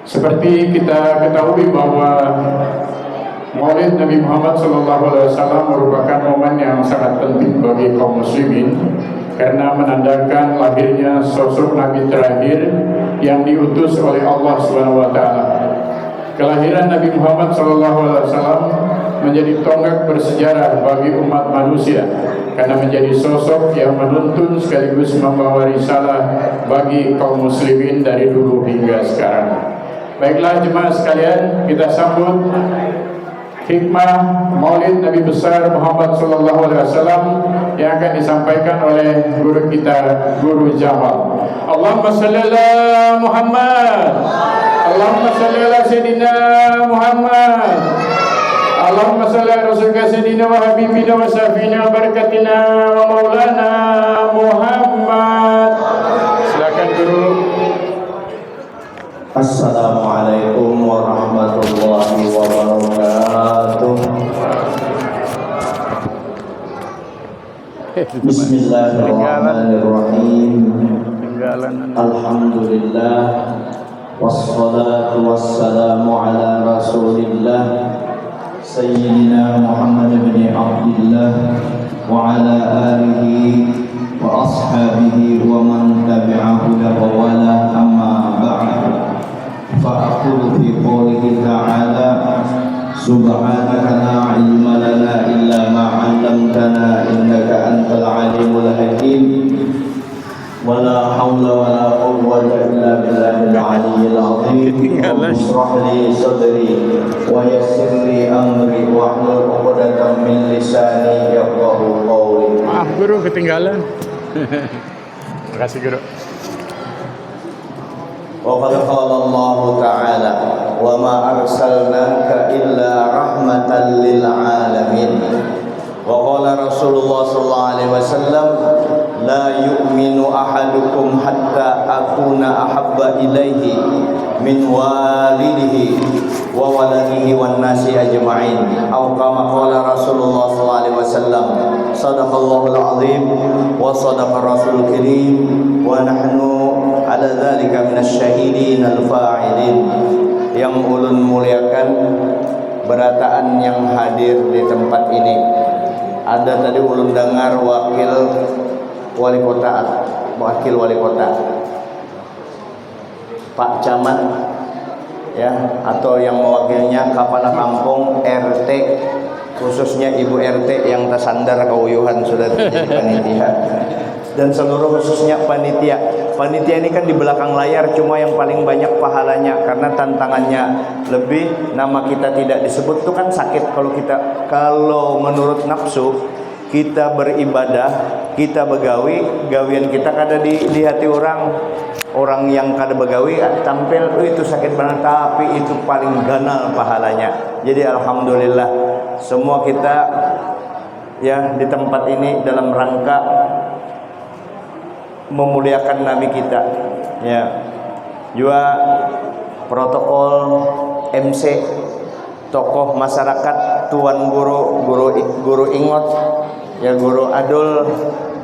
Seperti kita ketahui bahwa Maulid Nabi Muhammad SAW merupakan momen yang sangat penting bagi kaum muslimin karena menandakan lahirnya sosok Nabi terakhir yang diutus oleh Allah SWT. Kelahiran Nabi Muhammad SAW menjadi tonggak bersejarah bagi umat manusia karena menjadi sosok yang menuntun sekaligus membawa risalah bagi kaum muslimin dari dulu hingga sekarang. Baiklah jemaah sekalian, kita sambut hikmah Maulid Nabi besar Muhammad SAW yang akan disampaikan oleh guru kita, Guru Jamal. Allahumma salli ala Muhammad, Allahumma salli ala Sayyidina Muhammad, Allahumma salli ala Rasulika Sayyidina wa Habibina wa Syafiina wa Barakatina wa Maulana Muhammad. Silakan guru. Assalamualaikum warahmatullahi wabarakatuh. Bismillahirrahmanirrahim. Alhamdulillah wassalatu wassalamu ala Rasulillah Sayyidina Muhammad bin Abdullah wa ala alihi wa ashabihi wa man tabi'ahu wa wala, amma ba'd. Fa'aqulu fi qawlihi ta'ala subhanaka la ilma lana illa ma 'allamtana innaka antal alimul hakim wa la hawla wa la quwwata illa billahil aliyyil azim. Rabbi'shrah li sadri wa yassir li amri wahlul 'uqdatam min lisani yafqahu qawli. Maaf guru, ketinggalan. Terima kasih guru. وقد قال الله تعالى وما أرسلناك إلا رحمة للعالمين وقال رسول الله صلى الله عليه وسلم لا يؤمن أحدكم حتى أكون أحب إليه من والده وولده والناس أجمعين أو كما قال رسول الله صلى الله عليه وسلم صدق الله العظيم وصدق الرسول الكريم ونحن ala dzalika minasyahidin al-fa'ilin. Yang ulun muliakan berataan yang hadir di tempat ini. Ada tadi ulun dengar wakil wali kota Pak Camat ya, atau yang mewakilnya kepala kampung RT, khususnya Ibu RT yang tersandar keuyuhan sudah terjadi panitia, dan seluruh khususnya panitia ini kan di belakang layar, cuma yang paling banyak pahalanya karena tantangannya lebih. Nama kita tidak disebut tuh kan sakit. Kalau menurut nafsu kita beribadah, kita begawi, gawian kita kada di hati orang yang kada begawi tampil itu sakit banget, tapi itu paling ganal pahalanya. Jadi alhamdulillah semua kita ya di tempat ini dalam rangka memuliakan Nabi kita ya. Juga protokol MC, tokoh masyarakat, tuan guru Ingot ya, guru Adul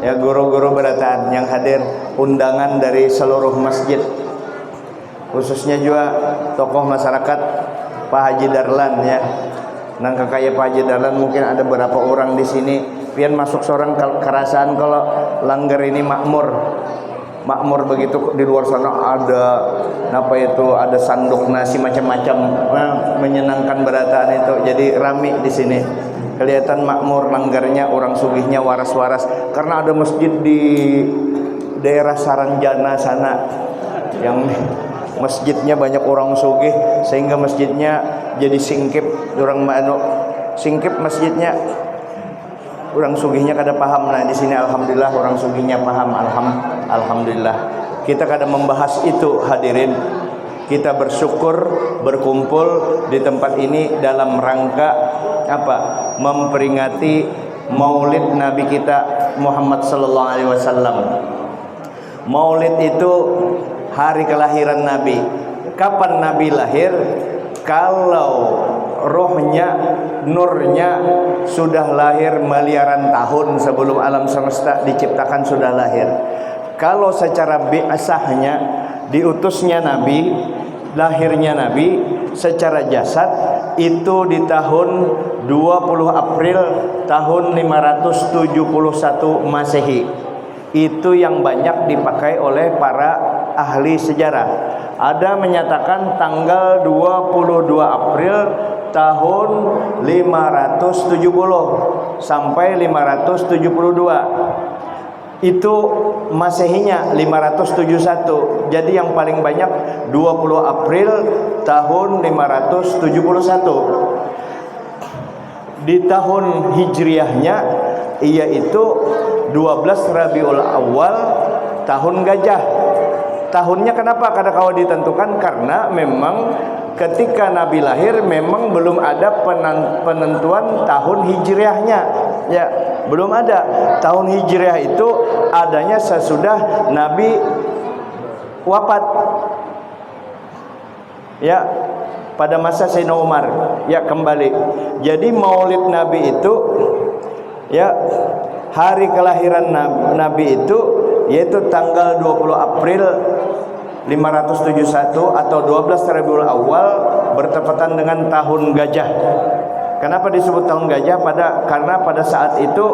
ya, guru-guru berataan yang hadir, undangan dari seluruh masjid, khususnya juga tokoh masyarakat Pak Haji Darlan ya. Nangka kayak Pak Haji Darlan mungkin ada beberapa orang di sini pian masuk seorang kerasaan kalau langgar ini makmur begitu. Di luar sana ada ada sanduk nasi macam-macam, menyenangkan berataan itu. Jadi rame di sini, kelihatan makmur langgarnya, orang sugihnya waras-waras karena ada masjid di daerah Saranjana sana yang masjidnya banyak orang sugih sehingga masjidnya jadi singkip. Orang singkip masjidnya, orang sugihnya kada paham. Nah di sini alhamdulillah orang sugihnya paham. Alhamdulillah. Kita kada membahas itu hadirin. Kita bersyukur berkumpul di tempat ini dalam rangka apa? Memperingati Maulid Nabi kita Muhammad sallallahu alaihi wasallam. Maulid itu hari kelahiran Nabi. Kapan Nabi lahir? Kalau rohnya, nurnya sudah lahir miliaran tahun sebelum alam semesta diciptakan sudah lahir. Kalau secara biasahnya diutusnya Nabi lahirnya Nabi secara jasad itu di tahun 20 April tahun 571 Masehi. Itu yang banyak dipakai oleh para ahli sejarah. Ada menyatakan tanggal 22 April tahun 570 sampai 572. Itu Masehinya 571. Jadi yang paling banyak 20 April tahun 571. Di tahun Hijriahnya yaitu 12 Rabiul Awal tahun gajah. Tahunnya kenapa kadang-kala ditentukan? Karena memang ketika Nabi lahir memang belum ada penentuan tahun Hijriahnya. Ya, belum ada. Tahun Hijriah itu adanya sesudah Nabi wafat. Ya, pada masa Sayyidina Umar. Ya, kembali. Jadi Maulid Nabi itu ya, hari kelahiran Nabi itu yaitu tanggal 20 April 571 atau 12 Rabiul Awal bertepatan dengan tahun gajah. Kenapa disebut tahun gajah? Karena pada saat itu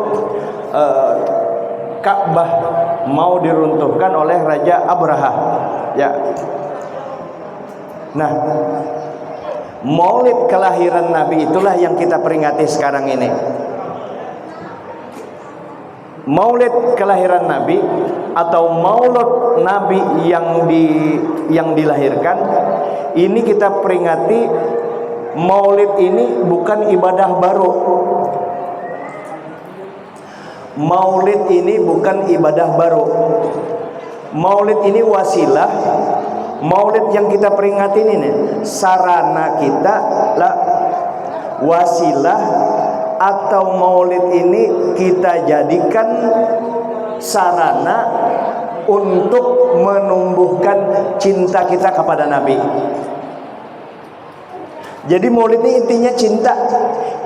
Ka'bah mau diruntuhkan oleh Raja Abraha. Ya. Nah, Maulid kelahiran Nabi itulah yang kita peringati sekarang ini. Maulid kelahiran Nabi atau Maulud Nabi yang dilahirkan ini kita peringati. Maulid ini bukan ibadah baru. Maulid ini bukan ibadah baru. Maulid ini wasilah. Maulid yang kita peringati ini sarana kita lah, wasilah atau maulid ini kita jadikan sarana untuk menumbuhkan cinta kita kepada Nabi. Jadi maulid ini intinya cinta,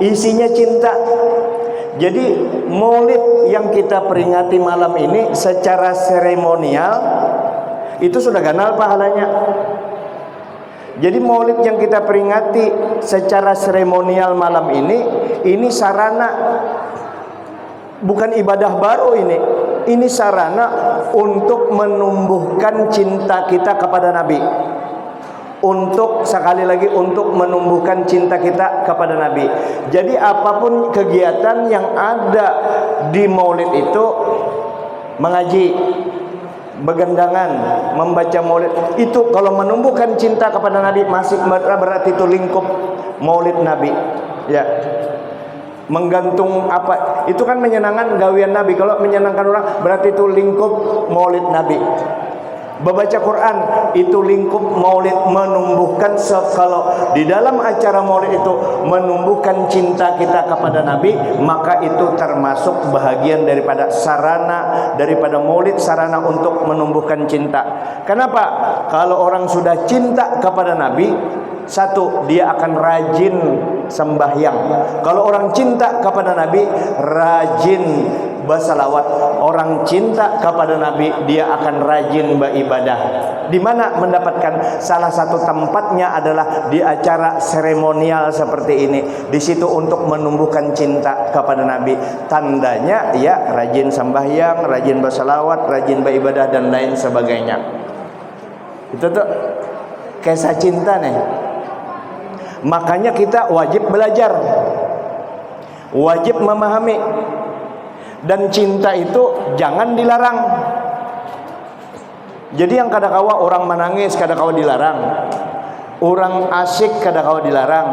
isinya cinta. Jadi maulid yang kita peringati malam ini secara seremonial itu sudah ganal pahalanya. Jadi maulid yang kita peringati secara seremonial malam ini sarana, bukan ibadah baru ini. Ini sarana untuk menumbuhkan cinta kita kepada Nabi. Untuk sekali lagi untuk menumbuhkan cinta kita kepada Nabi. Jadi apapun kegiatan yang ada di maulid itu, mengaji, begandangan, membaca maulid, itu kalau menumbuhkan cinta kepada Nabi masih berarti itu lingkup maulid Nabi. Ya. Menggantung apa? Itu kan menyenangkan gawian Nabi. Kalau menyenangkan orang berarti itu lingkup maulid Nabi. Membaca Quran itu lingkup maulid, menumbuhkan. Kalau di dalam acara maulid itu menumbuhkan cinta kita kepada Nabi, maka itu termasuk bahagian daripada sarana daripada maulid, sarana untuk menumbuhkan cinta. Kenapa? Kalau orang sudah cinta kepada Nabi, satu, dia akan rajin sembahyang. Kalau orang cinta kepada Nabi, rajin bersalawat. Orang cinta kepada Nabi, dia akan rajin beribadah. Di mana mendapatkan? Salah satu tempatnya adalah di acara seremonial seperti ini. Di situ untuk menumbuhkan cinta kepada Nabi. Tandanya ya rajin sembahyang, rajin bersalawat, rajin beribadah dan lain sebagainya. Itu tuh kisah cinta nih. Makanya kita wajib belajar, wajib memahami. Dan cinta itu jangan dilarang. Jadi yang kadang-kala orang menangis kadang-kala dilarang, orang asyik kadang-kala dilarang,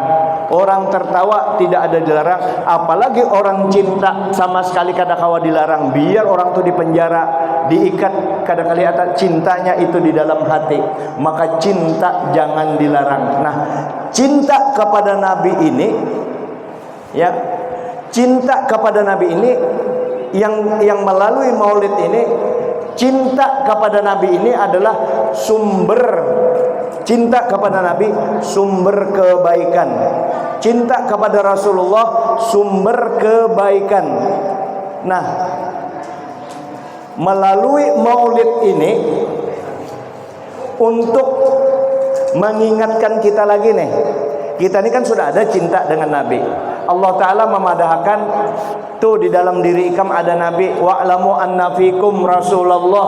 orang tertawa tidak ada dilarang. Apalagi orang cinta sama sekali kadang-kala dilarang. Biar orang itu dipenjara, diikat, kadang-kala atas cintanya itu di dalam hati. Maka cinta jangan dilarang. Nah, cinta kepada Nabi ini, ya, cinta kepada Nabi ini yang melalui maulid ini, cinta kepada Nabi ini adalah sumber, cinta kepada Nabi sumber kebaikan, cinta kepada Rasulullah sumber kebaikan. Nah, melalui maulid ini untuk mengingatkan kita lagi nih. Kita ini kan sudah ada cinta dengan Nabi. Allah Ta'ala memadahkan tuh di dalam diri ikam ada Nabi. Wa'lamu anna fikum Rasulullah.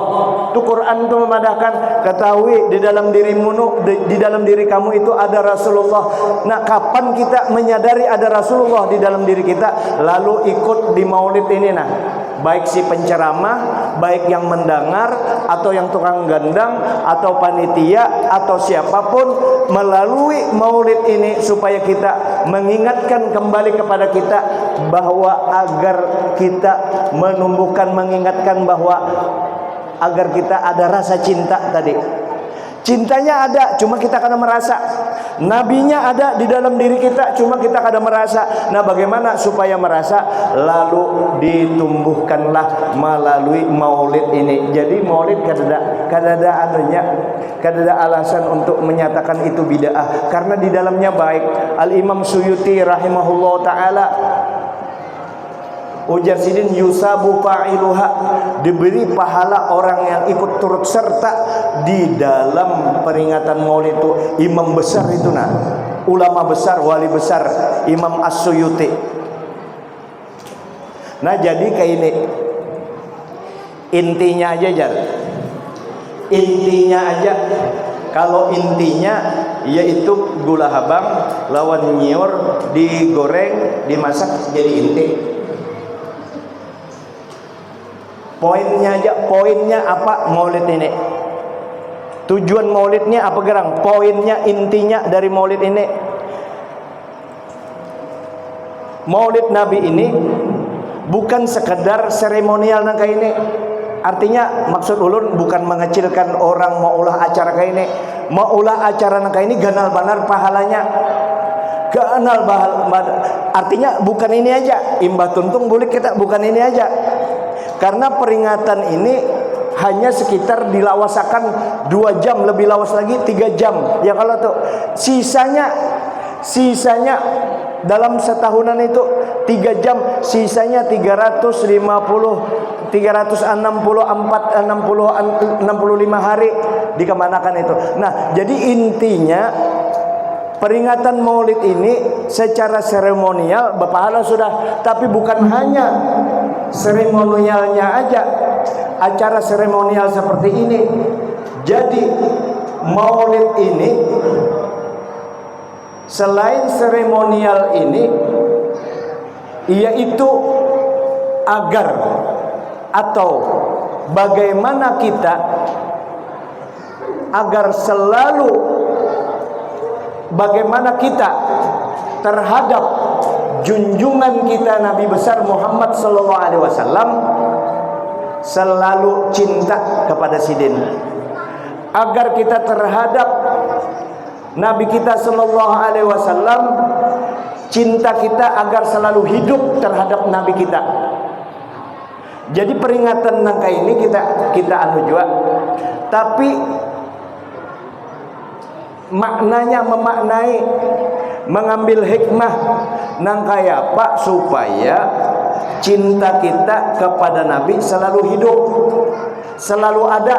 Tuh Quran tuh memadahkan, ketahui di dalam dirimu, di dalam diri kamu itu ada Rasulullah. Nah, kapan kita menyadari ada Rasulullah di dalam diri kita lalu ikut di maulid ini? Nah, baik si penceramah, baik yang mendengar atau yang tukang gandang atau panitia atau siapapun, melalui maulid ini supaya kita mengingatkan kembali kepada kita bahwa agar kita menumbuhkan, mengingatkan bahwa agar kita ada rasa cinta tadi. Cintanya ada, cuma kita kadang merasa. Nabinya ada di dalam diri kita, cuma kita kadang merasa. Nah, bagaimana supaya merasa? Lalu ditumbuhkanlah melalui maulid ini. Jadi maulid kadada adanya, kadada alasan untuk menyatakan itu bid'ah, karena di dalamnya baik. Al-Imam Suyuti rahimahullah ta'ala, ujar sidin yusabu fa'iluha, diberi pahala orang yang ikut turut serta di dalam peringatan maulid itu. Imam besar itu, nah, ulama besar, wali besar, Imam As-Suyuti. Nah, jadi kayak ini intinya aja, Jar. Intinya aja. Kalau intinya yaitu gula habang lawan nyiur digoreng, dimasak jadi inti. Poinnya aja, poinnya apa maulid ini? Tujuan maulidnya apa gerang? Poinnya, intinya dari maulid ini. Maulid Nabi ini bukan sekedar seremonial nangka ini. Artinya maksud ulun bukan mengecilkan orang mau ulah acara kayak ini. Mau ulah acara nangka ini ganal banar pahalanya. Ganal bahal, artinya bukan ini aja. Imbah tuntung bulik kita bukan ini aja. Karena peringatan ini hanya sekitar dilawasakan 2 jam, lebih lawas lagi 3 jam. Ya kalau tuh sisanya dalam setahunan itu 3 jam, sisanya 365 hari dikemanakan itu. Nah, jadi intinya peringatan maulid ini secara seremonial berpahala sudah, tapi bukan hanya seremonialnya aja, acara seremonial seperti ini. Jadi maulid ini selain seremonial ini, yaitu agar atau bagaimana kita agar selalu bagaimana kita terhadap junjungan kita Nabi besar Muhammad sallallahu alaihi wasallam selalu cinta kepada sidin. Agar kita terhadap Nabi kita sallallahu alaihi wasallam cinta kita agar selalu hidup terhadap Nabi kita. Jadi peringatan nangka ini kita anu juga, tapi maknanya memaknai, mengambil hikmah nang kaya Pak supaya cinta kita kepada Nabi selalu hidup, selalu ada,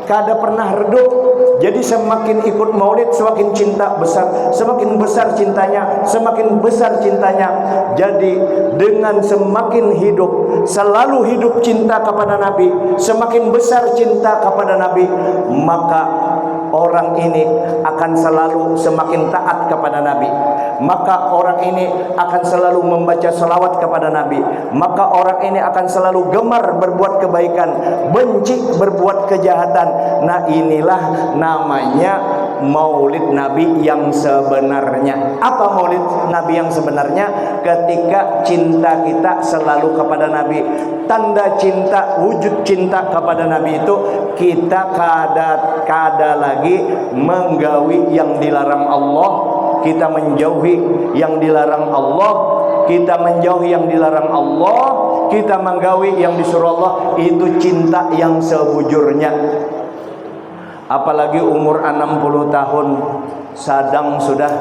kada pernah redup. Jadi semakin ikut maulid semakin cinta besar, semakin besar cintanya, semakin besar cintanya. Jadi dengan semakin hidup, selalu hidup cinta kepada Nabi, semakin besar cinta kepada Nabi, maka orang ini akan selalu semakin taat kepada Nabi. Maka orang ini akan selalu membaca salawat kepada Nabi. Maka orang ini akan selalu gemar berbuat kebaikan, benci berbuat kejahatan. Nah, inilah namanya maulid Nabi yang sebenarnya. Apa maulid Nabi yang sebenarnya? Ketika cinta kita selalu kepada Nabi. Tanda cinta, wujud cinta kepada Nabi itu kita kada lagi menggawi yang dilarang Allah, kita menjauhi yang dilarang Allah, kita menjauhi yang dilarang Allah, kita menggawi yang disuruh Allah. Itu cinta yang sebujurnya. Apalagi umur 60 tahun sadang sudah,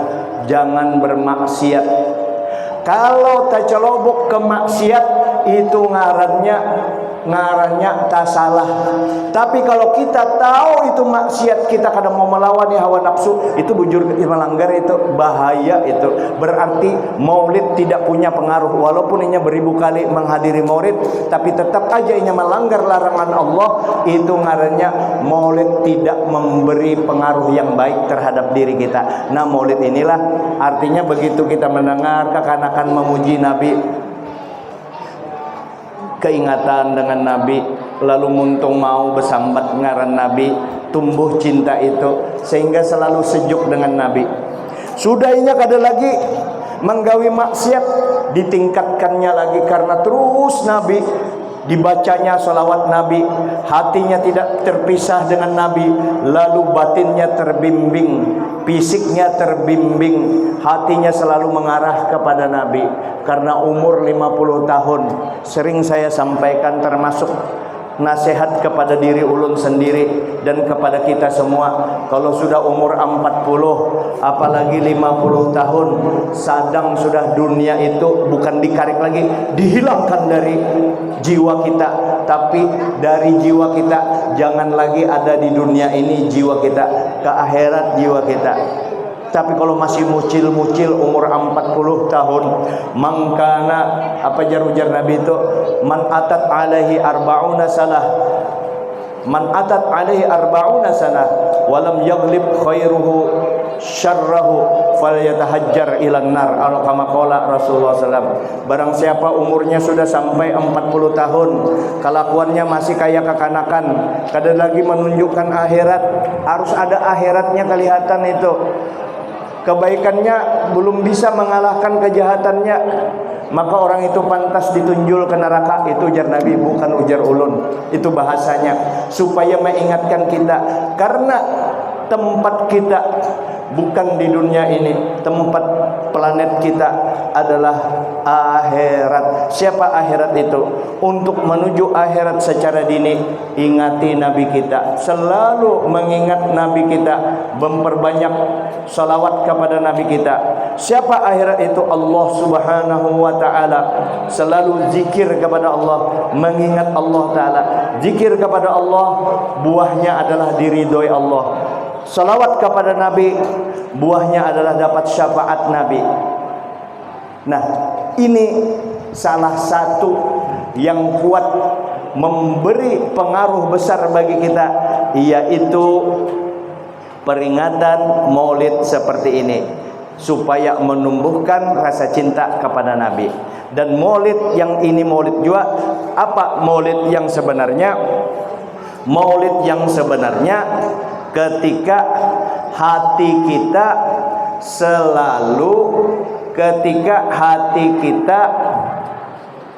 jangan bermaksiat. Kalau tercelobok ke maksiat itu ngarannya ngarannya tak salah. Tapi kalau kita tahu itu maksiat, kita kadang mau melawan hawa nafsu, itu bujur melanggar, itu bahaya. Itu berarti maulid tidak punya pengaruh. Walaupun inya beribu kali menghadiri maulid, tapi tetap aja inya melanggar larangan Allah, itu ngarannya maulid tidak memberi pengaruh yang baik terhadap diri kita. Nah, maulid inilah artinya begitu kita mendengar kekanakan memuji Nabi, keingatan dengan Nabi, lalu muntung mau bersambat ngaran Nabi, tumbuh cinta itu sehingga selalu sejuk dengan Nabi. Sudahnya kada lagi menggawi maksiat, ditingkatkannya lagi karena terus Nabi dibacanya salawat Nabi, hatinya tidak terpisah dengan Nabi, lalu batinnya terbimbing, fisiknya terbimbing, hatinya selalu mengarah kepada Nabi. Karena umur 50 tahun, sering saya sampaikan termasuk nasihat kepada diri ulun sendiri dan kepada kita semua. Kalau sudah umur 40 apalagi 50 tahun, sadang sudah dunia itu bukan dikarik lagi, dihilangkan dari jiwa kita. Tapi dari jiwa kita jangan lagi ada di dunia ini jiwa kita, ke akhirat jiwa kita. Tapi kalau masih mucil-mucil umur 40 tahun, mangkana apa jar-ujar Nabi itu, man atat alaihi arba'una sanah, man atat alaihi arba'una sanah walam yaghlib khairuhu syarrahu falyatahajjar ilan nar, atau kama qala Rasulullah SAW. Barang siapa umurnya sudah sampai 40 tahun, kelakuannya masih kayak kekanakan, kada lagi menunjukkan akhirat, harus ada akhiratnya kelihatan itu. Kebaikannya belum bisa mengalahkan kejahatannya, maka orang itu pantas ditunjul ke neraka. Itu ujar Nabi, bukan ujar ulun. Itu bahasanya supaya mengingatkan kita, karena tempat kita bukan di dunia ini, tempat planet kita adalah akhirat. Siapa akhirat itu? Untuk menuju akhirat secara dini, ingati Nabi kita, selalu mengingat Nabi kita, memperbanyak salawat kepada Nabi kita. Siapa akhirat itu? Allah Subhanahu wa ta'ala. Selalu zikir kepada Allah, mengingat Allah ta'ala. Zikir kepada Allah, buahnya adalah diridhoi Allah. Salawat kepada Nabi, buahnya adalah dapat syafaat Nabi. Nah, ini salah satu yang kuat memberi pengaruh besar bagi kita, yaitu peringatan maulid seperti ini, supaya menumbuhkan rasa cinta kepada Nabi. Dan maulid yang ini maulid juga, apa maulid yang sebenarnya? Maulid yang sebenarnya ketika hati kita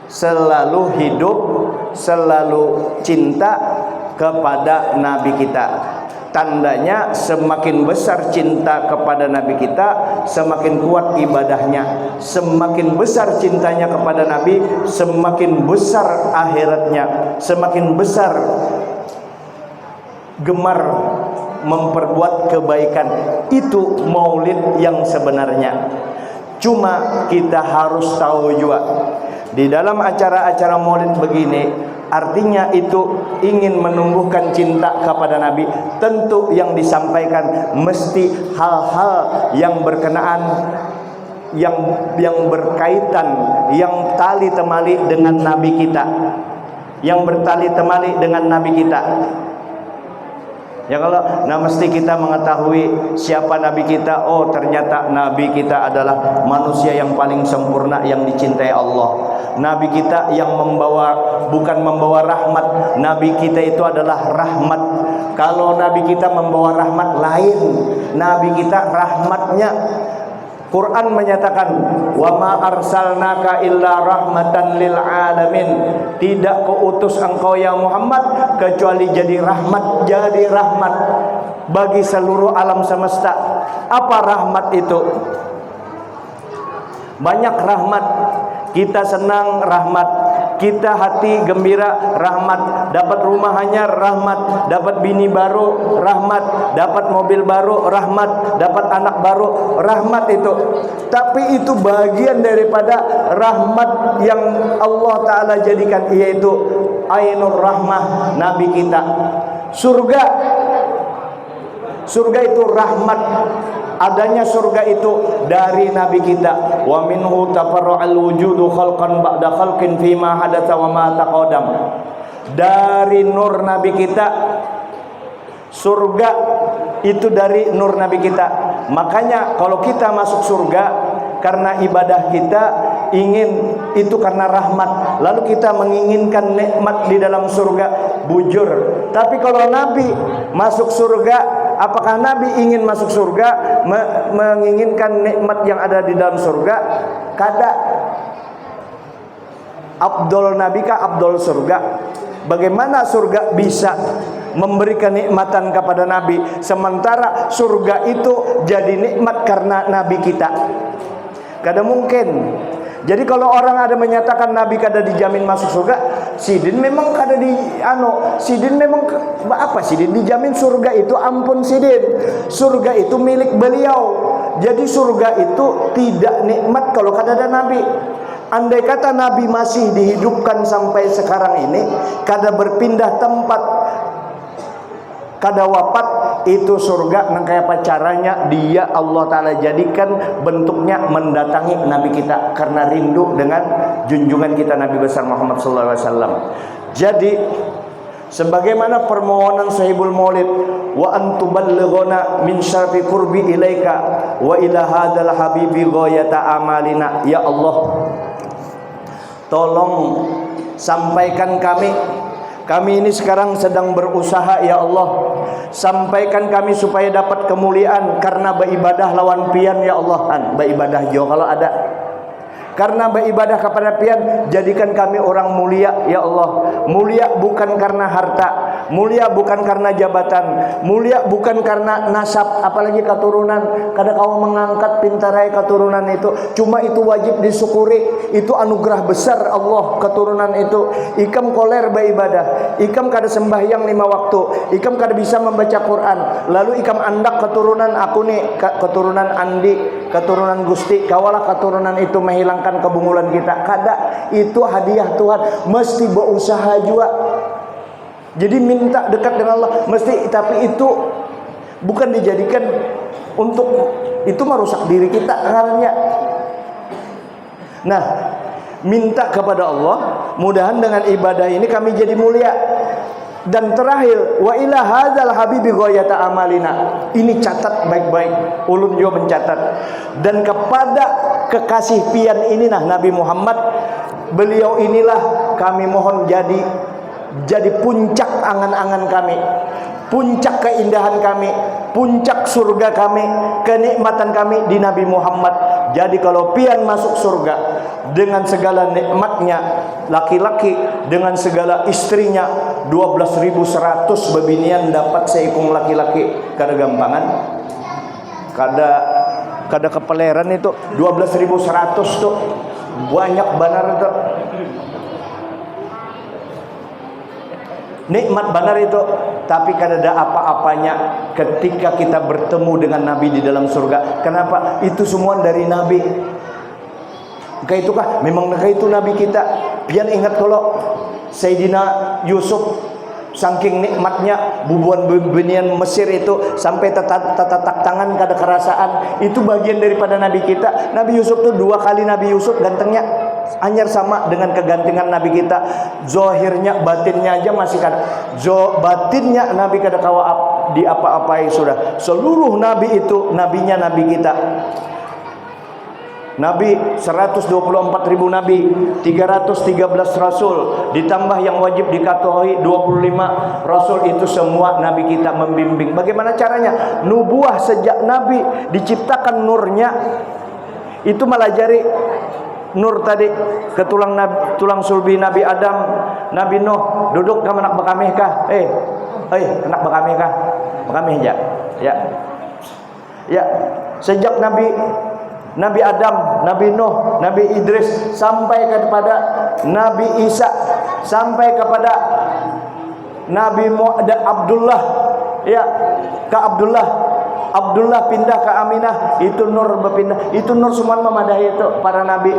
selalu hidup, selalu cinta kepada Nabi kita. Tandanya semakin besar cinta kepada Nabi kita, semakin kuat ibadahnya. Semakin besar cintanya kepada Nabi, semakin besar akhiratnya, semakin besar gemar memperbuat kebaikan. Itu maulid yang sebenarnya. Cuma kita harus tahu juga, di dalam acara-acara maulid begini, artinya itu ingin menumbuhkan cinta kepada Nabi. Tentu yang disampaikan mesti hal-hal yang berkenaan, yang berkaitan, yang tali temali dengan Nabi kita, yang bertali temali dengan Nabi kita. Ya, kalau mesti kita mengetahui siapa Nabi kita. Oh, ternyata Nabi kita adalah manusia yang paling sempurna, yang dicintai Allah. Nabi kita yang bukan membawa rahmat. Nabi kita itu adalah rahmat. Kalau Nabi kita membawa rahmat, lain. Nabi kita rahmatnya, Quran menyatakan, wa ma arsalnaka illa rahmatan lil alamin. Tidak kuutus engkau ya Muhammad kecuali jadi rahmat bagi seluruh alam semesta. Apa rahmat itu? Banyak rahmat. Kita senang, rahmat. Kita hati gembira, rahmat. Dapat rumah hanyar, rahmat. Dapat bini baru, rahmat. Dapat mobil baru, rahmat. Dapat anak baru, rahmat itu. Tapi itu bagian daripada rahmat yang Allah Ta'ala jadikan, yaitu ainur rahmah nabi kita. Surga itu rahmat. Adanya surga itu dari nabi kita. Wa minhu tafarra'al wujudu khalqan ba'da khalqin fima hadatsa wa ma taqaddam. Dari nur nabi kita, surga itu dari nur nabi kita. Makanya kalau kita masuk surga karena ibadah kita ingin itu karena rahmat, lalu kita menginginkan nikmat di dalam surga, bujur. Tapi kalau nabi masuk surga, apakah nabi ingin masuk surga, menginginkan nikmat yang ada di dalam surga? Kada. Abdul nabi kah Abdul surga? Bagaimana surga bisa memberikan nikmatan kepada nabi, sementara surga itu jadi nikmat karena nabi kita? Kada mungkin. Jadi kalau orang ada menyatakan nabi kada dijamin masuk surga, sidin memang kada sidin memang apa, sidin dijamin surga itu, ampun sidin, surga itu milik beliau. Jadi surga itu tidak nikmat kalau kada ada nabi. Andai kata nabi masih dihidupkan sampai sekarang ini, kada berpindah tempat, kada wafat, itu surga nang kaya apa caranya dia Allah Ta'ala jadikan bentuknya mendatangi nabi kita karena rindu dengan junjungan kita Nabi besar Muhammad SAW. Jadi sebagaimana permohonan sahibul maulid, wa antuballighuna min syarfi qurbi ilaika wa ila hadzal habibi ghayata amalina. Ya Allah, tolong sampaikan kami ini sekarang sedang berusaha, ya Allah, sampaikan kami supaya dapat kemuliaan karena beribadah lawan pian, ya Allah. Beribadah jo kalau ada, karena beribadah kepada pian, jadikan kami orang mulia, ya Allah. Mulia bukan karena harta, mulia bukan karena jabatan, mulia bukan karena nasab, apalagi keturunan. Kada kau mengangkat pintarai keturunan itu, cuma itu wajib disyukuri. Itu anugerah besar Allah, keturunan itu. Ikam koler beribadah, ikam kada sembahyang 5 waktu, ikam kada bisa membaca Quran, lalu ikam andak keturunan aku nih, keturunan Andi, keturunan Gusti, kawalah keturunan itu menghilangkan kebungulan kita. Kada, itu hadiah Tuhan, mesti berusaha juga. Jadi minta dekat dengan Allah mesti, tapi itu bukan dijadikan untuk itu merusak diri kita karena. Nah, minta kepada Allah, mudahan dengan ibadah ini kami jadi mulia. Dan terakhir, wa ila hadzal habibi ghayata amalina. Ini catat baik-baik, ulun juga mencatat. Dan kepada kekasih pian ini Nabi Muhammad, beliau inilah kami mohon jadi puncak angan-angan kami, puncak keindahan kami, puncak surga kami, kenikmatan kami di Nabi Muhammad. Jadi kalau pian masuk surga dengan segala nikmatnya, laki-laki dengan segala istrinya, 12.100 bebinian dapat seikung laki-laki, kada gampangan, kada kepeleran itu. 12.100 tuh banyak benar itu, nikmat benar itu. Tapi kada ada apa-apanya ketika kita bertemu dengan Nabi di dalam surga. Kenapa? Itu semua dari Nabi. Kayak itu kah? Memang kayak itu Nabi kita. Pian ingat kalau Sayyidina Yusuf, saking nikmatnya bubuan benian Mesir itu sampai tatak tangan kada kerasaan, itu bagian daripada Nabi kita. Nabi Yusuf tuh 2 kali Nabi Yusuf gantengnya anyar sama dengan kegantengan Nabi kita. Zohirnya, batinnya aja masih kan. Batinnya Nabi kada kawa di apa-apai sudah. Seluruh Nabi itu nabinya Nabi kita. Nabi 124.000 Nabi, 313 Rasul, ditambah yang wajib diketahui 25 Rasul. Itu semua Nabi kita membimbing. Bagaimana caranya? Nubuah sejak Nabi diciptakan nurnya, itu melajari nur tadi ke tulang sulbi Nabi Adam, Nabi Nuh, duduk kamu nak bekamih kah? Nak bekamih kah? Bekamih aja. Ya. Sejak Nabi Adam, Nabi Nuh, Nabi Idris sampai kepada Nabi Isa, sampai kepada Nabi Abdullah, ya, ke Abdullah pindah ke Aminah, itu nur berpindah, itu nur semua memadahi itu para nabi.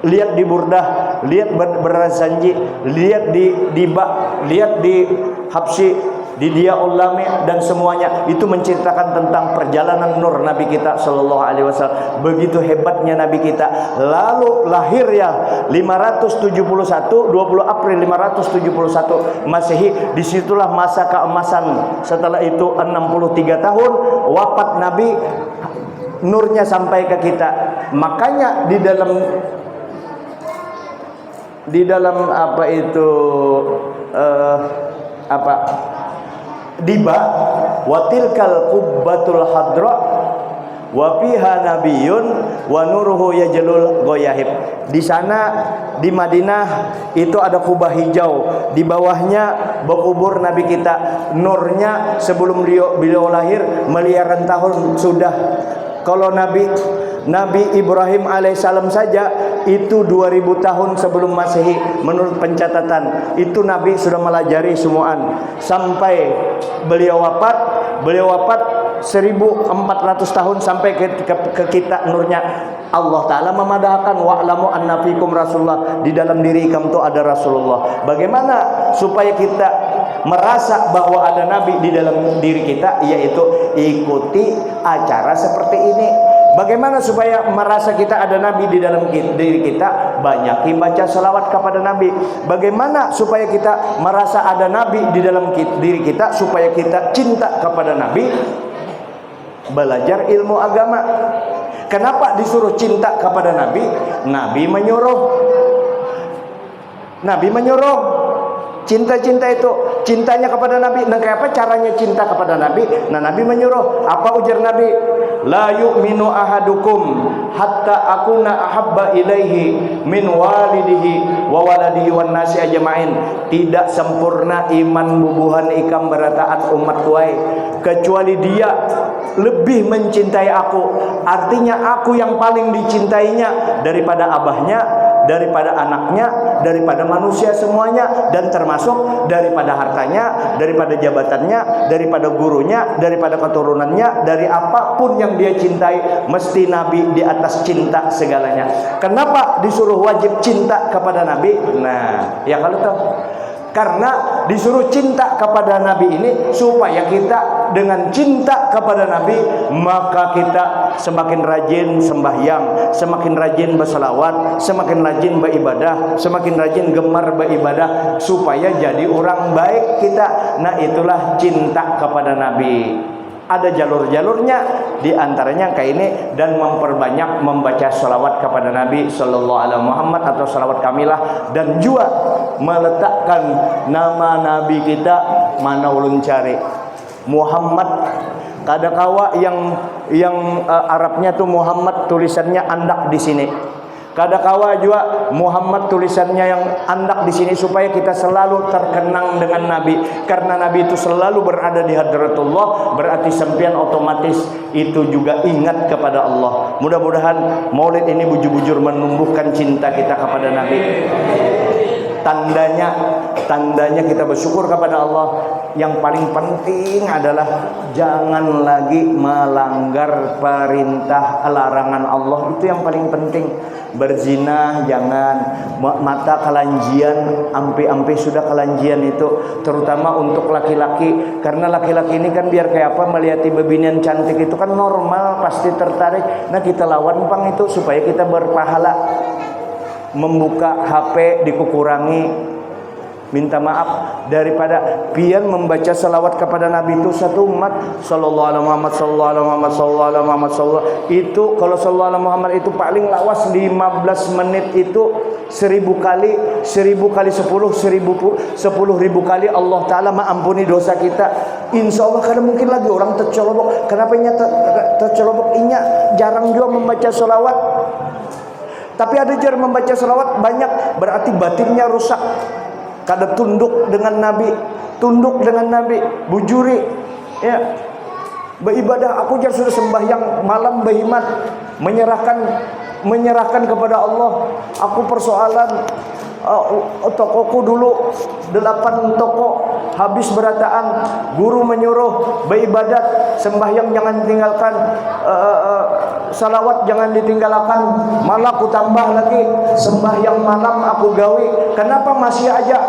lihat di Burdah, lihat Berazanji, lihat di Bak, lihat di Habsyi, di Diyaul Lami, dan semuanya itu menceritakan tentang perjalanan nur Nabi kita sallallahu alaihi wasallam. Begitu hebatnya Nabi kita. Lalu lahirnya 571 20 April 571 Masehi, disitulah masa keemasan. Setelah itu 63 tahun wafat Nabi, nurnya sampai ke kita. Makanya di dalam apa itu diba watilkal qubbatul hadra wa fiha nabiyyun wa nuruhu yajlul goyahib. Di sana di Madinah itu ada kubah hijau, di bawahnya berkubur Nabi kita. Nurnya sebelum beliau lahir miliaran tahun sudah. Kalau Nabi Ibrahim alaihissalam saja itu 2000 tahun sebelum Masehi menurut pencatatan. Itu Nabi sudah melajari semuaan sampai beliau wafat 1400 tahun sampai ke kita nurnya. Allah Ta'ala memadahkan wa'lamu anna fikum Rasulullah, di dalam diri kamu itu ada Rasulullah. Bagaimana supaya kita merasa bahwa ada Nabi di dalam diri kita? Yaitu ikuti acara seperti ini. Bagaimana supaya merasa kita ada Nabi di dalam diri kita? Banyak baca salawat kepada Nabi. Bagaimana supaya kita merasa ada Nabi di dalam diri kita? Supaya kita cinta kepada Nabi. Belajar ilmu agama. Kenapa disuruh cinta kepada Nabi? Nabi menyuruh cinta-cinta itu, cintanya kepada Nabi. Nah, kayak apa caranya cinta kepada Nabi? Nah, Nabi menyuruh. Apa ujar Nabi? La yu'minu ahadukum hatta akuna ahabba ilaihi min walidihi wa waladihi wan nasi ajma'in. Tidak sempurna iman bubuhan ikam berataan umat kuai kecuali dia lebih mencintai aku. Artinya aku yang paling dicintainya daripada abahnya, daripada anaknya, daripada manusia semuanya, dan termasuk daripada hartanya, daripada jabatannya, daripada gurunya, daripada keturunannya, dari apapun yang dia cintai, mesti Nabi di atas cinta segalanya. Kenapa disuruh wajib cinta kepada Nabi? Nah, ya kalau tahu. Karena disuruh cinta kepada Nabi ini supaya kita dengan cinta kepada Nabi, maka kita semakin rajin sembahyang, semakin rajin berselawat, semakin rajin beribadah, semakin rajin gemar beribadah, supaya jadi orang baik kita. Nah, itulah cinta kepada Nabi. Ada jalur-jalurnya, di antaranya kayak ini, dan memperbanyak membaca salawat kepada Nabi Sallallahu Alaihi Muhammad atau salawat kamilah, dan juga meletakkan nama Nabi kita mana ulun cari Muhammad. Kadakawa yang Arabnya tuh Muhammad tulisannya andak di sini. Kadakawa juga Muhammad tulisannya yang andak di sini, supaya kita selalu terkenang dengan Nabi. Karena Nabi itu selalu berada di hadratullah, berarti sampean otomatis itu juga ingat kepada Allah. Mudah-mudahan Maulid ini bujur-bujur menumbuhkan cinta kita kepada Nabi. Tandanya kita bersyukur kepada Allah. Yang paling penting adalah jangan lagi melanggar perintah larangan Allah. Itu yang paling penting. Berzina jangan, mata kelanjian, ampe sudah kelanjian itu, terutama untuk laki-laki. Karena laki-laki ini kan biar kayak apa, melihat bebinian cantik itu kan normal, pasti tertarik. Nah, kita lawan pang itu supaya kita berpahala. Membuka HP dikurangi, minta maaf, daripada pian membaca salawat kepada Nabi itu satu umat. Sallallahu alaihi Muhammad, sallallahu alaihi Muhammad, sallallahu alaihi Muhammad, sallallahu. Itu kalau sallallahu alaihi Muhammad itu paling lawas 15 menit itu 1000 kali, 1000 kali 10, 10.000 kali Allah Ta'ala mengampuni dosa kita. Insya Allah. Karena mungkin lagi orang tercelobok. Kenapa inya tercelobok? Inya jarang juga membaca salawat. Tapi ada jarang membaca salawat banyak, berarti batinnya rusak. Kada tunduk dengan Nabi, bujuri, ya, beribadah. Aku jar sudah sembahyang malam berhimat, menyerahkan kepada Allah. Aku persoalan tokoku dulu 8 toko habis berataan, guru menyuruh beribadat, sembahyang jangan tinggalkan, salawat jangan ditinggalkan. Malah aku tambah lagi, sembahyang malam aku gawe. Kenapa masih aja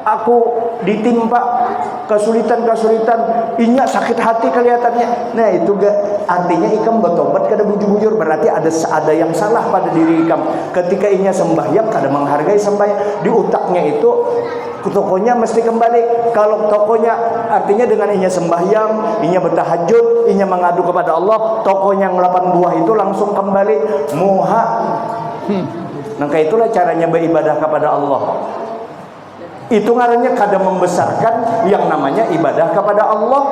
aku ditimpa kesulitan-kesulitan, inya sakit hati kelihatannya. Nah itu artinya ikam bertobat kada bujur-bujur, berarti ada yang salah pada diri ikam. Ketika inya sembahyang kada menghargai sembahyang, di utaknya itu tokonya mesti kembali. Kalau tokonya artinya dengan inya sembahyang, inya bertahajud, inya mengadu kepada Allah, tokonya yang 8 buah itu langsung kembali muha. Maka itulah caranya beribadah kepada Allah. Itu ngarannya kada membesarkan yang namanya ibadah kepada Allah.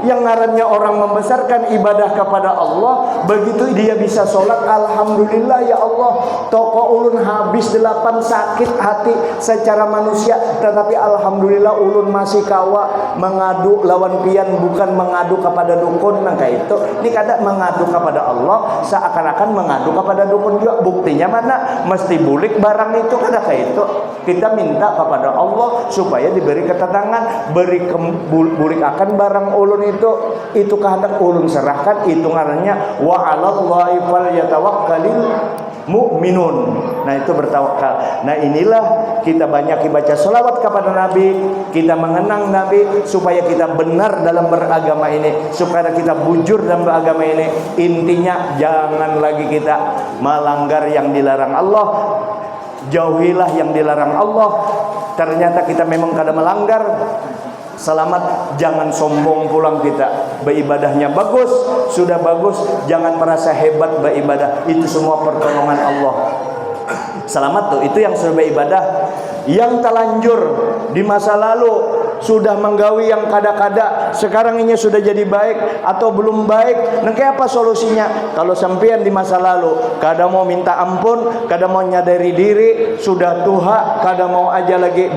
Yang ngarannya orang membesarkan ibadah kepada Allah, begitu dia bisa sholat, alhamdulillah ya Allah, toko ulun habis 8 sakit hati secara manusia, tetapi alhamdulillah ulun masih kawa mengadu lawan pian, bukan mengadu kepada dukun. Maka itu ini kada mengadu kepada Allah, seakan-akan mengadu kepada dukun juga. Buktinya mana? Mesti bulik barang itu, kada kayak itu. Kita minta kepada Allah supaya diberi ketenangan, beri bulik akan barang ulun itu kehendak ulun serahkan. Itu ngarannya wa 'alallahi falyatawakkalul mu'minun. Nah itu bertawakal. Nah inilah kita banyak baca selawat kepada Nabi, kita mengenang Nabi supaya kita benar dalam beragama ini, supaya kita bujur dalam beragama ini. Intinya jangan lagi kita melanggar yang dilarang Allah, jauhilah yang dilarang Allah. Ternyata kita memang kada melanggar, selamat. Jangan sombong pulang kita. Beribadahnya bagus, sudah bagus. Jangan merasa hebat beribadah. Itu semua pertolongan Allah. Selamat tuh, itu yang sudah beribadah. Yang terlanjur di masa lalu sudah menggawi yang kada-kada, sekarang ini sudah jadi baik atau belum baik. Nah apa solusinya? Kalau sampean di masa lalu kada mau minta ampun, kada mau nyadari diri, sudah tuha, kada mau aja lagi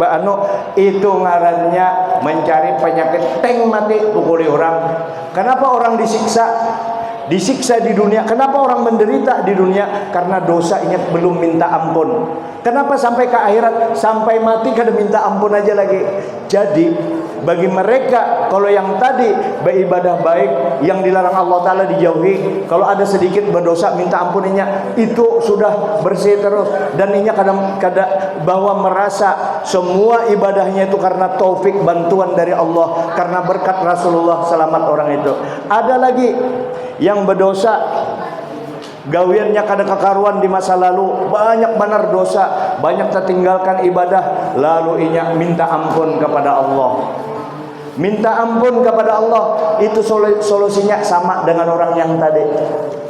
itu ngarannya mencari penyakit teng mati pukuli orang. Kenapa orang disiksa di dunia? Kenapa orang menderita di dunia? Karena dosanya belum minta ampun. Kenapa sampai ke akhirat, sampai mati kada minta ampun aja lagi? Jadi bagi mereka kalau yang tadi beribadah baik, yang dilarang Allah Ta'ala dijauhi, kalau ada sedikit berdosa minta ampuninya, itu sudah bersih terus. Dan ini kadang bahwa merasa semua ibadahnya itu karena taufik bantuan dari Allah, karena berkat Rasulullah selamat orang itu. Ada lagi yang berdosa, gawiannya kada kekaruan di masa lalu, banyak benar dosa, banyak tertinggalkan ibadah, lalu inya minta ampun kepada Allah. Minta ampun kepada Allah, itu solusinya sama dengan orang yang tadi.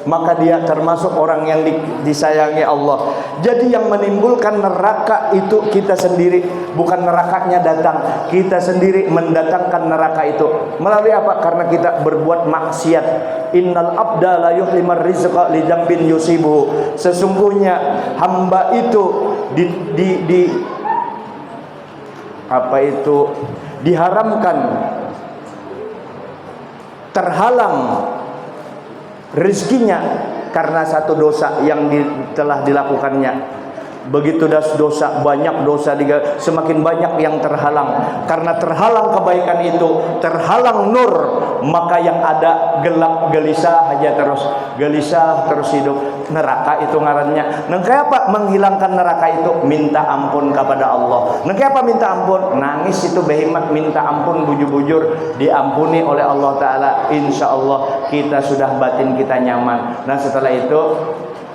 Maka dia termasuk orang yang disayangi Allah. Jadi yang menimbulkan neraka itu kita sendiri, bukan nerakanya datang. Kita sendiri mendatangkan neraka itu. Melalui apa? Karena kita berbuat maksiat. Innal abda la yuhlimar rizqa li dzambin yusibuhu. Sesungguhnya hamba itu diharamkan, terhalang rezekinya karena satu dosa yang telah dilakukannya. Begitu dosa, banyak dosa, semakin banyak yang terhalang. Karena terhalang kebaikan itu, terhalang nur, maka yang ada gelap gelisah aja terus, gelisah terus hidup. Neraka itu ngarannya. Nah apa menghilangkan neraka itu? Minta ampun kepada Allah. Nah apa minta ampun? Nangis itu behemat, minta ampun bujur-bujur, diampuni oleh Allah Ta'ala. Insya Allah kita sudah batin kita nyaman. Nah setelah itu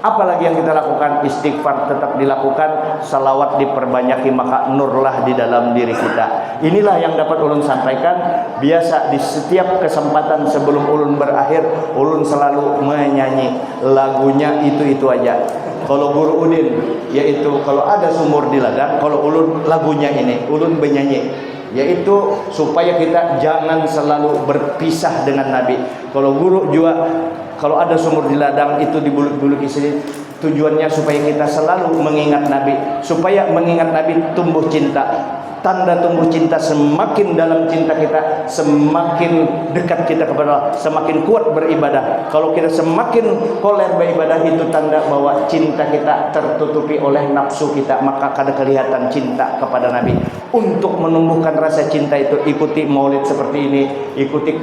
apalagi yang kita lakukan? Istighfar tetap dilakukan, salawat diperbanyaki, maka nurlah di dalam diri kita. Inilah yang dapat ulun sampaikan. Biasa di setiap kesempatan sebelum ulun berakhir, ulun selalu menyanyi lagunya itu aja. Kalau Guru Udin, yaitu kalau ada sumur di ladang, kalau ulun lagunya ini, ulun menyanyi, yaitu supaya kita jangan selalu berpisah dengan Nabi. Kalau guru juga, kalau ada sumur di ladang itu dibuluk-buluki sini, tujuannya supaya kita selalu mengingat Nabi, supaya mengingat Nabi tumbuh cinta. Tanda tumbuh cinta, semakin dalam cinta kita, semakin dekat kita kepada Allah, semakin kuat beribadah. Kalau kita semakin koler beribadah, itu tanda bahwa cinta kita tertutupi oleh nafsu kita, maka kada kelihatan cinta kepada Nabi. Untuk menumbuhkan rasa cinta itu, ikuti maulid seperti ini, ikuti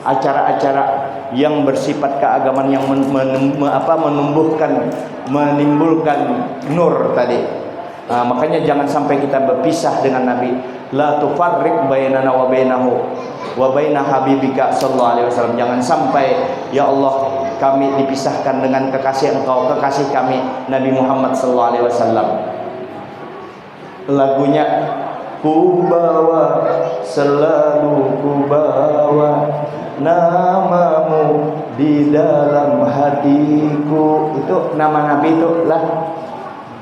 acara-acara yang bersifat keagamaan yang menimbulkan nur tadi. Makanya jangan sampai kita berpisah dengan Nabi. La tufarriq bainana wa bainahu wa baina habibika sallallahu alaihi wasallam. Jangan sampai ya Allah kami dipisahkan dengan kekasih Engkau, kekasih kami Nabi Muhammad sallallahu alaihi wasallam. Lagunya ku bawa selalu ku bawa namamu di dalam hatiku. Itu nama Nabi itu lah.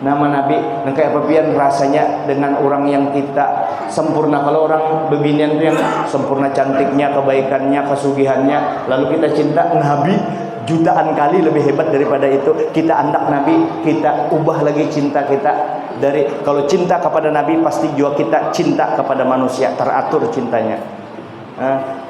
Nama Nabi kayak pepian rasanya dengan orang yang kita sempurna. Kalau orang beginian itu yang sempurna, cantiknya, kebaikannya, kesugihannya, lalu kita cinta Nabi jutaan kali lebih hebat daripada itu. Kita andak Nabi, kita ubah lagi cinta kita. Dari kalau cinta kepada Nabi pasti juga kita cinta kepada manusia, teratur cintanya.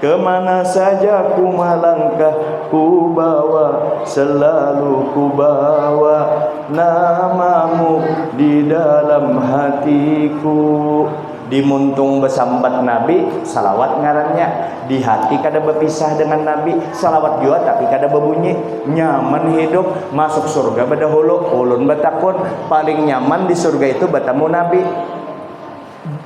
Kemana saja ku melangkah, ku bawa selalu ku bawa namamu di dalam hatiku. Di muntung besambat Nabi, salawat ngarannya. Di hati kada berpisah dengan Nabi, salawat juga tapi kada berbunyi. Nyaman hidup, masuk surga badahulu, ulun batakun. Paling nyaman di surga itu bertemu Nabi.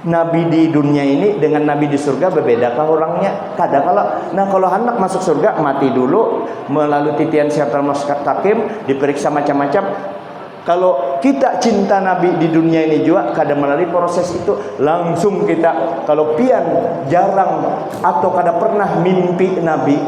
Nabi di dunia ini dengan Nabi di surga berbedakah orangnya? Kada kalau hendak masuk surga mati dulu melalui titian siratal mustaqim, diperiksa macam-macam. Kalau kita cinta Nabi di dunia ini juga kada melalui proses itu, langsung kita kalau pian jarang atau kada pernah mimpi Nabi,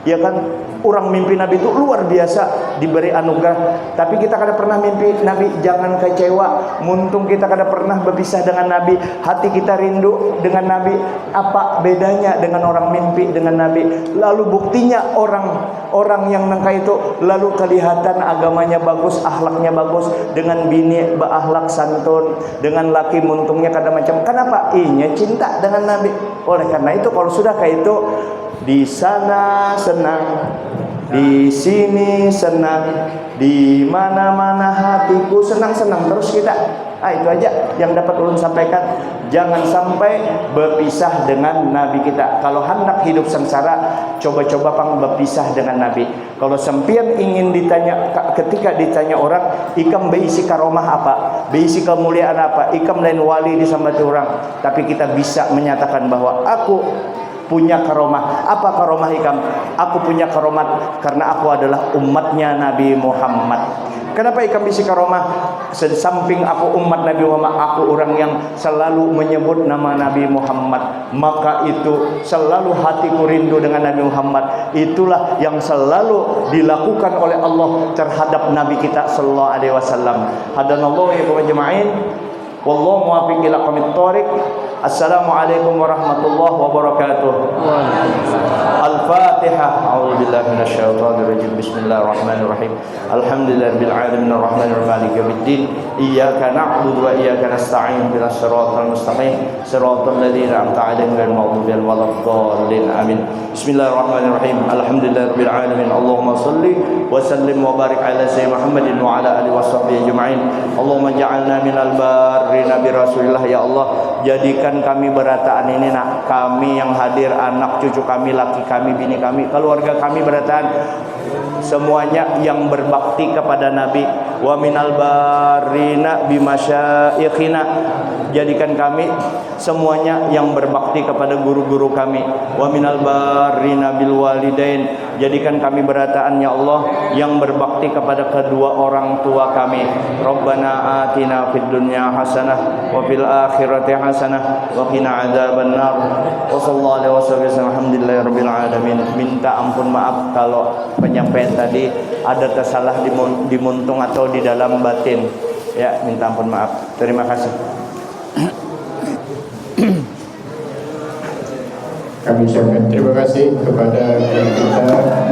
ya kan? Orang mimpi Nabi itu luar biasa diberi anugerah, tapi kita kada pernah mimpi Nabi, jangan kecewa. Muntung kita kada pernah berpisah dengan Nabi, hati kita rindu dengan Nabi. Apa bedanya dengan orang mimpi dengan Nabi? Lalu buktinya orang yang nangka itu lalu kelihatan agamanya bagus, akhlaknya bagus, dengan bini berakhlak santun, dengan laki muntungnya kada macam. Kenapa? Inya cinta dengan Nabi. Oleh karena itu kalau sudah kayak itu, di sana senang, di sini senang, di mana-mana hatiku senang-senang terus kita. Itu aja yang dapat ulun sampaikan. Jangan sampai berpisah dengan Nabi kita. Kalau hendak hidup sengsara, coba-coba pang berpisah dengan Nabi. Kalau sempian ingin ditanya, ketika ditanya orang, ikam beisi karomah apa, beisi kemuliaan apa, ikam lain wali disambati orang, tapi kita bisa menyatakan bahwa aku punya karomah. Apa karomah ikam? Aku punya karomat karena aku adalah umatnya Nabi Muhammad. Kenapa ikam bisi karomah? Samping aku umat Nabi Muhammad, aku orang yang selalu menyebut nama Nabi Muhammad. Maka itu selalu hatiku rindu dengan Nabi Muhammad. Itulah yang selalu dilakukan oleh Allah terhadap Nabi kita sallallahu alaihi wasallam. Hadanallahu wa jama'in. Wallahu muwaffiq ila aqwamit thoriq. Assalamualaikum warahmatullahi wabarakatuh. Al-Fatihah. A'udzubillahi minasyaitonir rajim. Bismillahirrahmanirrahim. Alhamdulillahirabbil alamin arrahmanir rahim maliki yaumiddin. Iyyaka na'budu wa iyyaka nasta'in. Ihdinas siratal mustaqim. Siratal ladzina an'amta 'alaihim ghairil maghdubi 'alaihim waladdallin. Amin. Bismillahirrahmanirrahim. Alhamdulillahirabbil alamin. Allahumma shalli wa sallim wa barik ala sayyidina Muhammadin wa ala alihi washabbihi ajma'in. Allahumma ja'alna minal barrina bi Rasulillah. Ya Allah, jadikan kami berataan ini, nak kami yang hadir, anak cucu kami, laki kami, bini kami, keluarga kami berataan, semuanya yang berbakti kepada Nabi. Wa minal barina bimasyayikhina, jadikan kami semuanya yang berbakti kepada guru-guru kami. Wa minal barina bil walidain, jadikan kami berataan ya Allah yang berbakti kepada kedua orang tua kami. Rabbana atina fid dunya hasanah wa fil akhirati hasanah wa qina adzabannar. Wa sallallahu alaihi wasallam. Alhamdulillahirabbil alamin. Minta ampun maaf kalau penyampaian tadi ada tersalah di muntung atau di dalam batin. Ya, minta ampun maaf. Terima kasih. Kami ucapkan terima kasih kepada kita